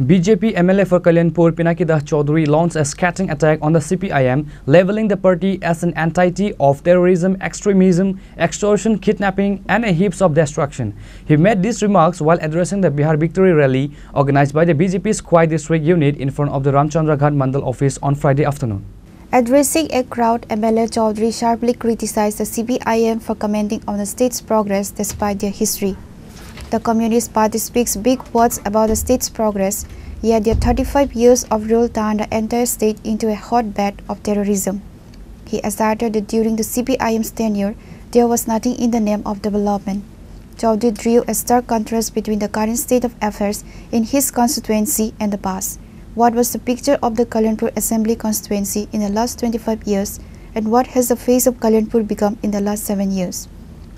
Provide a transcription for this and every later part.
BJP MLA for Kalyanpur Pinaki Das Chaudhary launched a scathing attack on the CPIM, leveling the party as an entity of terrorism, extremism, extortion, kidnapping and a heaps of destruction. He made these remarks while addressing the Bihar Victory Rally organized by the BJP's Khwai district unit in front of the Ramchandra Ghat Mandal office on Friday afternoon. Addressing a crowd, MLA Chaudhary sharply criticized the CPIM for commenting on the state's progress despite their history. The Communist Party speaks big words about the state's progress, yet their 35 years of rule turned the entire state into a hotbed of terrorism. He asserted that during the CPIM's tenure, there was nothing in the name of development. Chaudhary drew a stark contrast between the current state of affairs in his constituency and the past. What was the picture of the Kalyanpur Assembly constituency in the last 25 years, and what has the face of Kalyanpur become in the last 7 years?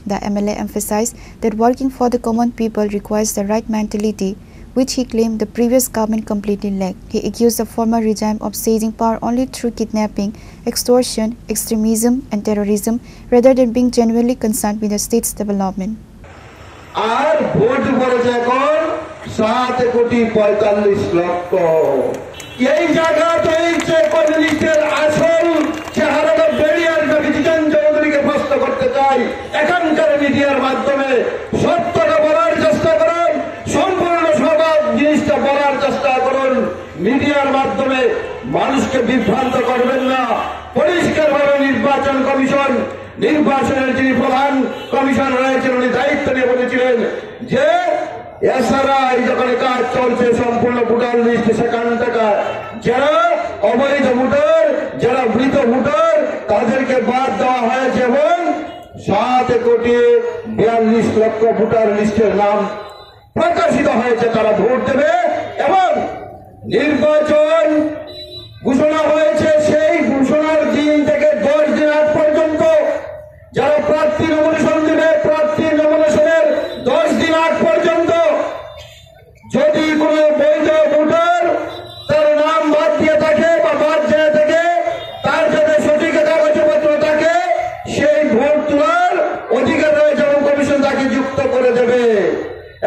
The MLA emphasized that working for the common people requires the right mentality, which he claimed the previous government completely lacked. He accused the former regime of seizing power only through kidnapping, extortion, extremism and terrorism, rather than being genuinely concerned with the state's development. এখানকার মিডিয়ার মাধ্যমে সত্যটা বলার চেষ্টা করুন, সম্পূর্ণ সব জিনিসটা বলার চেষ্টা করুন। মিডিয়ার মাধ্যমে মানুষকে বিভ্রান্ত করবেন না। পরিষ্কারভাবে নির্বাচন কমিশন, নির্বাচনের যিনি প্রধান কমিশন রয়েছেন, উনি দায়িত্ব নিয়ে বলেছিলেন যে এসআরআই যখন কাজ চলছে সম্পূর্ণ ভোটার লিস্ট সেখান থেকে যারা অবৈধ ভোটার, যারা মৃত ভোটার তাদেরকে বাদ দেওয়া হয়েছে এবং 7,42,00,000 ভোটার লিস্টের নাম প্রকাশিত হয়েছে। তারা ভোট দেবে এবং নির্বাচন ঘোষণা হয়েছে। সেই ঘোষণার দিন থেকে 10 দিন আগ পর্যন্ত যারা প্রার্থী নমিনেশন দেবে, প্রার্থী নমিনেশনের 10 দিন আগ পর্যন্ত যদি কোনো বৈধ ভোটার তার নাম বাদ দিয়ে থাকে বা বাদ যায় থাকে, তার যাতে সঠিক কাগজপত্র থাকে, সেই ভোট তোলার অধিকার রয়েছে এবং কমিশন তাকে যুক্ত করে দেবে।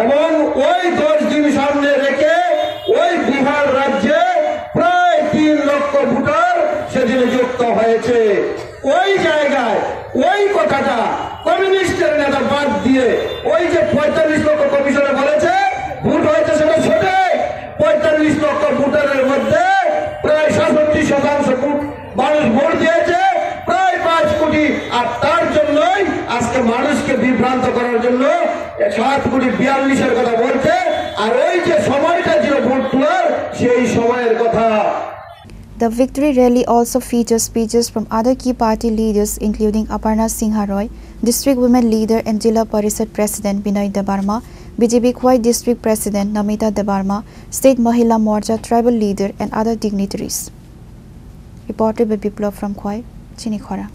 এবং ওই 10 দিন সামনে রেখে ওই বিহার রাজ্যে প্রায় 3 লক্ষ ভোটার সেদিনে যুক্ত হয়েছে। ওই জায়গায় ওই কথাটা কমিউনিস্টের নেতা বাদ দিয়ে ওই যে 45 লক্ষ কমিশনে বলেছে ভোট হয়েছে সেটা সঠিক। 45 লক্ষ ভোটারের মধ্যে প্রায় 67% মানুষ ভোট দিয়েছে, প্রায় 5 কোটি। আর তার জন্যই আজকে মানুষকে বিভ্রান্ত করার জন্য 7,42,00,000 কথা বলছে। আর ওই যে সময়টা ছিল ভোট তোলার, সেই সময়ের কথা। The victory rally also features speeches from other key party leaders including Aparna Singha Roy, District Women Leader and Jilla Parishad President Binoy Debarma, BJP Khwai District President Namita Debarma, State Mahila Morcha Tribal Leader and other dignitaries. Reported by Biplov from Khwai, Chinikhora.